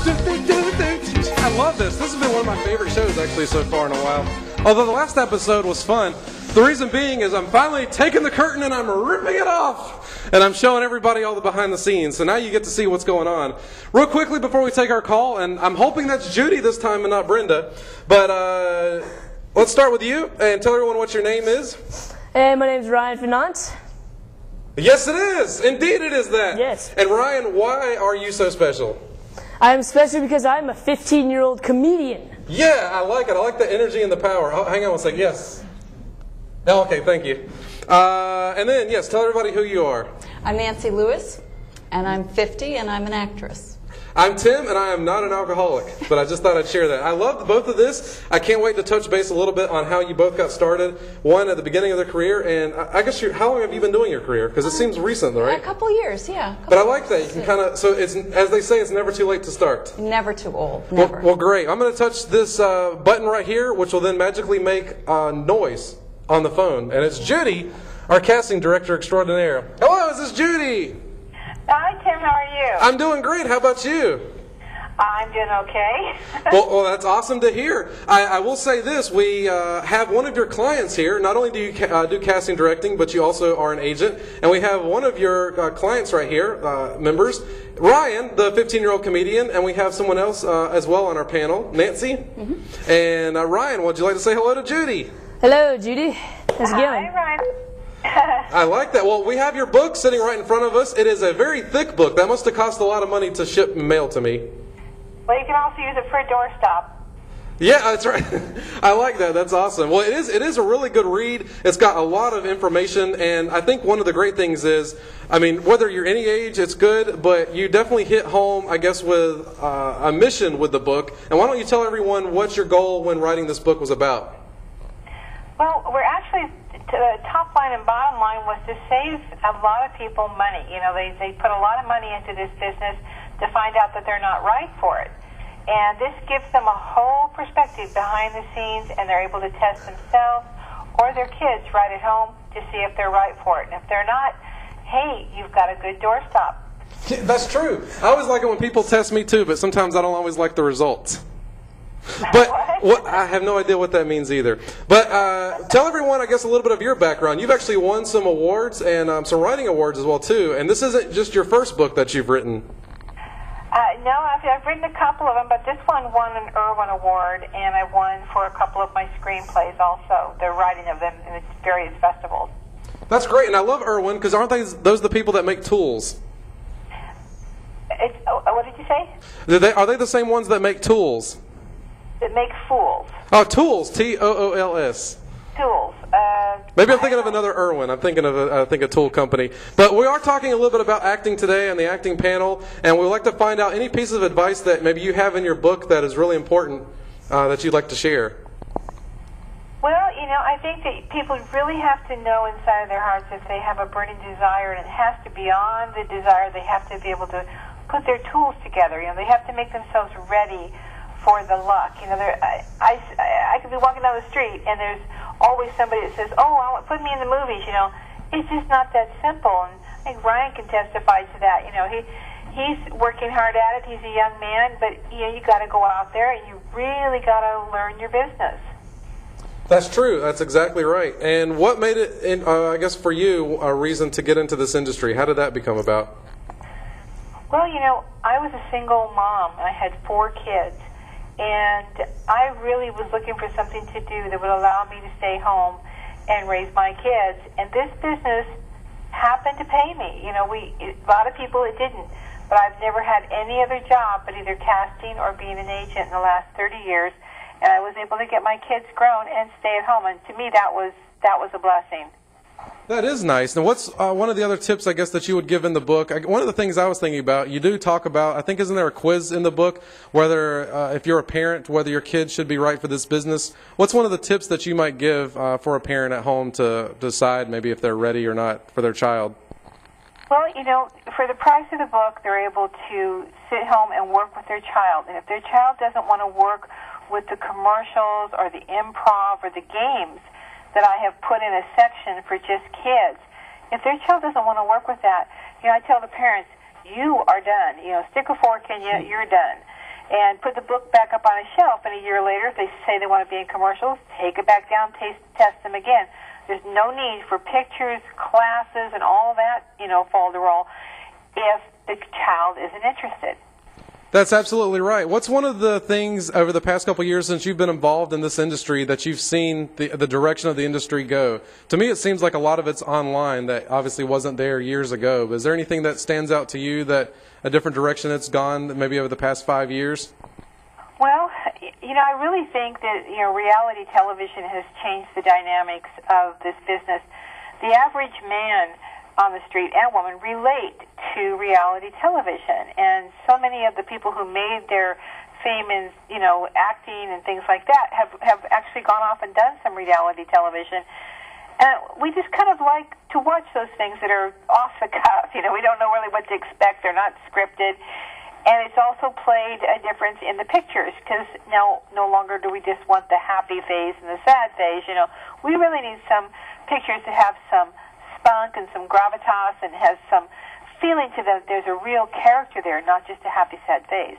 I love this. This has been one of my favorite shows actually so far in a while. Although the last episode was fun. The reason being is I'm finally taking the curtain and I'm ripping it off. And I'm showing everybody all the behind the scenes. So now you get to see what's going on. Real quickly before we take our call, and I'm hoping that's Judy this time and not Brenda. But let's start with you and tell everyone what your name is. My name's Ryan Finance. Yes, it is. Indeed it is that. Yes. And Ryan, why are you so special? I'm special because I'm a 15-year-old comedian. Yeah, I like it. I like the energy and the power. Oh, hang on one second. Yes. Oh, okay, thank you. And then, yes, tell everybody who you are. I'm Nancy Lewis, and I'm 50, and I'm an actress. I'm Tim, and I am not an alcoholic, but I just thought I'd share that. I loved both of this. I can't wait to touch base a little bit on how you both got started. One at the beginning of the career, and I guess how long have you been doing your career? Because it seems recent, right? A couple years, yeah. But I like that. You can kind of, so it's, as they say, it's never too late to start. Never too old, never. Well, great. I'm going to touch this button right here, which will then magically make noise on the phone. And it's Judy, our casting director extraordinaire. Hello, is this Judy? Hi, Tim. How are you? I'm doing great. How about you? I'm doing okay. Well, that's awesome to hear. I will say this. We have one of your clients here. Not only do you do casting directing, but you also are an agent. And we have one of your clients right here, members, Ryan, the 15-year-old comedian. And we have someone else as well on our panel, Nancy. Mm-hmm. And Ryan, would you like to say hello to Judy? Hello, Judy. How's it going? Hi, Ryan. I like that. Well, we have your book sitting right in front of us. It is a very thick book. That must have cost a lot of money to ship and mail to me. Well, you can also use it for a doorstop. Yeah, that's right. I like that. That's awesome. Well, it is a really good read. It's got a lot of information, and I think one of the great things is, I mean, whether you're any age, it's good, but you definitely hit home, I guess, with a mission with the book. And why don't you tell everyone what your goal when writing this book was about? Well, we're actually, the top line and bottom line was to save a lot of people money. You know, they put a lot of money into this business to find out that they're not right for it. And this gives them a whole perspective behind the scenes, and they're able to test themselves or their kids right at home to see if they're right for it. And if they're not, hey, you've got a good doorstop. That's true. I always like it when people test me too, but sometimes I don't always like the results. But I have no idea what that means either. But tell everyone, I guess, a little bit of your background. You've actually won some awards and some writing awards as well too. And this isn't just your first book that you've written. No, I've written a couple of them, but this one won an Irwin Award, and I won for a couple of my screenplays also, the writing of them in various festivals. That's great, and I love Irwin, because aren't those the people that make tools? What did you say? Are they the same ones that make tools? That make fools. Oh, Tools, Tools. Tools. Maybe I'm thinking of another Irwin. I'm thinking of a tool company. But we are talking a little bit about acting today on the acting panel, and we'd like to find out any piece of advice that maybe you have in your book that is really important that you'd like to share. Well, you know, I think that people really have to know inside of their hearts if they have a burning desire, and it has to be beyond the desire. They have to be able to put their tools together. You know, they have to make themselves ready for the luck. You know, I could be walking down the street, and there's always somebody that says, "Oh, put me in the movies." You know, it's just not that simple. And I think Ryan can testify to that. You know, he's working hard at it. He's a young man, but you know, you got to go out there and you really got to learn your business. That's true. That's exactly right. And what made it, I guess, for you, a reason to get into this industry? How did that become about? Well, you know, I was a single mom, and I had 4 kids. And I really was looking for something to do that would allow me to stay home and raise my kids. And this business happened to pay me. You know, a lot of people it didn't. But I've never had any other job but either casting or being an agent in the last 30 years. And I was able to get my kids grown and stay at home. And to me, that was a blessing. That is nice. Now, what's one of the other tips, I guess, that you would give in the book? One of the things I was thinking about, you do talk about, I think, isn't there a quiz in the book, whether, if you're a parent, whether your kids should be right for this business? What's one of the tips that you might give for a parent at home to decide maybe if they're ready or not for their child? Well, you know, for the price of the book, they're able to sit home and work with their child. And if their child doesn't want to work with the commercials or the improv or the games that I have put in a section for just kids, if their child doesn't want to work with that, you know, I tell the parents, you are done. You know, stick a fork in you, you're done. and put the book back up on a shelf. And a year later, if they say they want to be in commercials, take it back down, test them again. There's no need for pictures, classes, and all that, falderall if the child isn't interested. That's absolutely right. What's one of the things over the past couple of years since you've been involved in this industry that you've seen the direction of the industry go? To me, it seems like a lot of it's online that obviously wasn't there years ago. But is there anything that stands out to you that a different direction it's gone maybe over the past 5 years? Well, I really think that, reality television has changed the dynamics of this business. The average man on the street and woman relate to reality television, and so many of the people who made their fame in acting and things like that have actually gone off and done some reality television, and we just kind of like to watch those things that are off the cuff. We don't know really what to expect. They're not scripted, and it's also played a difference in the pictures, because now no longer do we just want the happy phase and the sad phase. We really need some pictures to have some spunk and some gravitas and has some feeling to them. There's a real character there, not just a happy, sad face.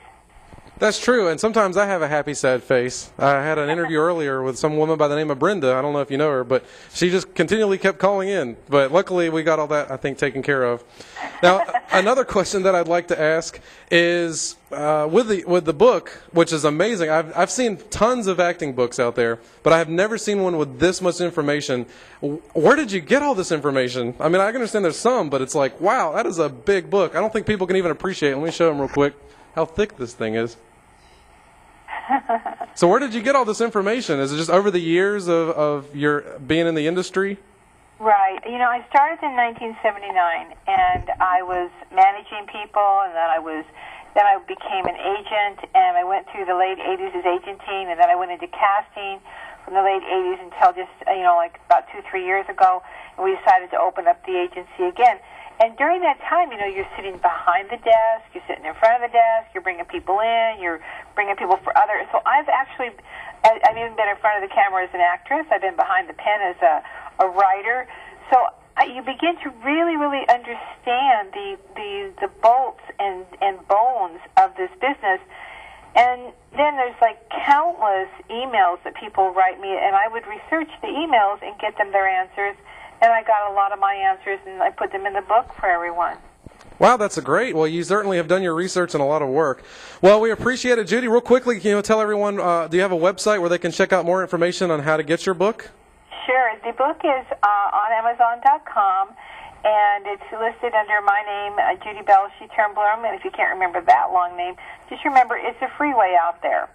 That's true, and sometimes I have a happy, sad face. I had an interview earlier with some woman by the name of Brenda. I don't know if you know her, but she just continually kept calling in. But luckily, we got all that, I think, taken care of. Now, another question that I'd like to ask is, with the book, which is amazing. I've seen tons of acting books out there, but I have never seen one with this much information. Where did you get all this information? I mean, I can understand there's some, but it's like, wow, that is a big book. I don't think people can even appreciate it. Let me show them real quick how thick this thing is. So where did you get all this information? Is it just over the years of your being in the industry? Right. I started in 1979, and I was managing people, and then I became an agent, and I went through the late 80s as agenting, and then I went into casting from the late 80s until just, like about 2-3 years ago, and we decided to open up the agency again. And during that time, you're sitting behind the desk, you're sitting in front of the desk, you're bringing people in, you're bringing people for others. So I've even been in front of the camera as an actress. I've been behind the pen as a writer. So you begin to really, really understand the bolts and bones of this business. And then there's like countless emails that people write me, and I would research the emails and get them their answers. And I got a lot of my answers, and I put them in the book for everyone. Wow, that's great. Well, you certainly have done your research and a lot of work. Well, we appreciate it. Judy, real quickly, can you tell everyone, do you have a website where they can check out more information on how to get your book? Sure. The book is on Amazon.com, and it's listed under my name, Judy Belshe-toernblom. And if you can't remember that long name, just remember it's a freeway out there.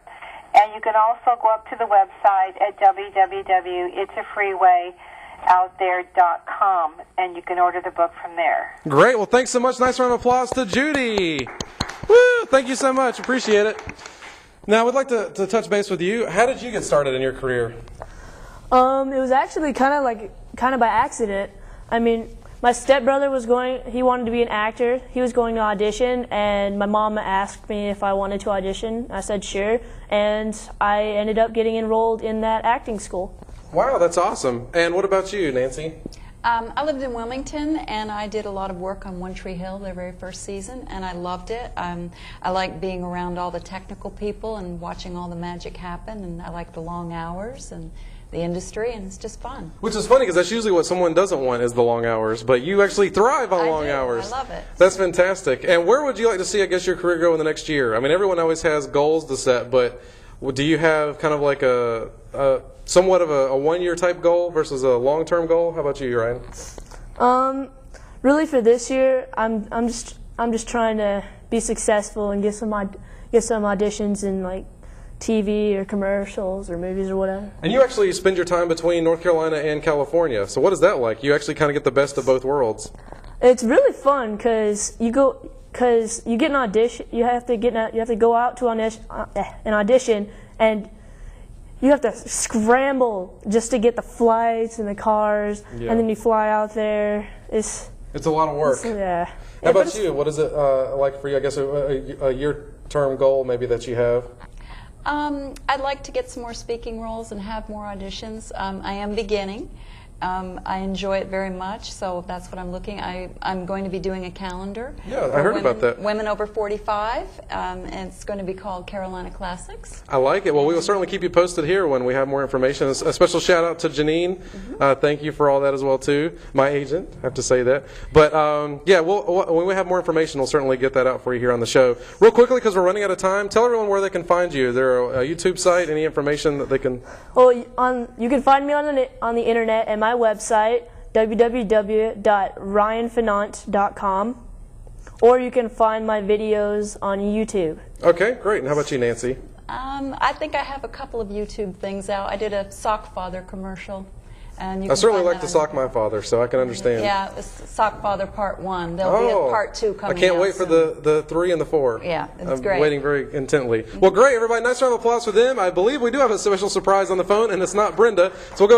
And you can also go up to the website at www.itsafreeway.com, and you can order the book from there. Great. Well, thanks so much. Nice round of applause to Judy. Woo! Thank you so much. Appreciate it. Now, we'd like to touch base with you. How did you get started in your career? It was actually kind of by accident. I mean, my stepbrother he wanted to be an actor. He was going to audition, and my mom asked me if I wanted to audition. I said sure, and I ended up getting enrolled in that acting school. Wow, that's awesome. And what about you, Nancy? I lived in Wilmington, and I did a lot of work on One Tree Hill their very first season, and I loved it. I like being around all the technical people and watching all the magic happen, and I like the long hours and the industry, and it's just fun. Which is funny, because that's usually what someone doesn't want is the long hours, but you actually thrive on long hours. I love it. That's fantastic. And where would you like to see, I guess, your career go in the next year? I mean, everyone always has goals to set, but do you have kind of like a somewhat of a one-year type goal versus a long-term goal? How about you, Ryan? Really for this year, I'm just trying to be successful and get some auditions in like TV or commercials or movies or whatever. And you actually spend your time between North Carolina and California. So what is that like? You actually kind of get the best of both worlds. It's really fun because you get an audition. You have to go out to an audition, and you have to scramble just to get the flights and the cars, and then you fly out there. It's a lot of work. Yeah. How about you? What is it like for you? I guess a year-term goal maybe that you have. I'd like to get some more speaking roles and have more auditions. I am beginning, I enjoy it very much, so that's what I'm looking. I'm going to be doing a calendar. Yeah, I heard about that. Women over 45, and it's going to be called Carolina Classics. I like it. Well, we will certainly keep you posted here when we have more information. A special shout out to Janine. Thank you for all that as well too. My agent, I have to say that. But yeah, when we have more information, we'll certainly get that out for you here on the show. Real quickly, because we're running out of time, tell everyone where they can find you. Is there a YouTube site? Any information that they can? Well, you can find me on the internet at my website, www.ryanfinant.com, or you can find my videos on YouTube. Okay, great. And how about you, Nancy? I think I have a couple of YouTube things out. I did a Sock Father commercial. And you I can certainly find like that to on sock my father, so I can understand. Yeah, it's Sock Father Part 1. There'll be a Part 2 coming I can't out wait for soon. the 3 and the 4. Yeah, it's I'm great. waiting very intently. Well, great, everybody. Nice round of applause for them. I believe we do have a special surprise on the phone, and it's not Brenda. So we'll go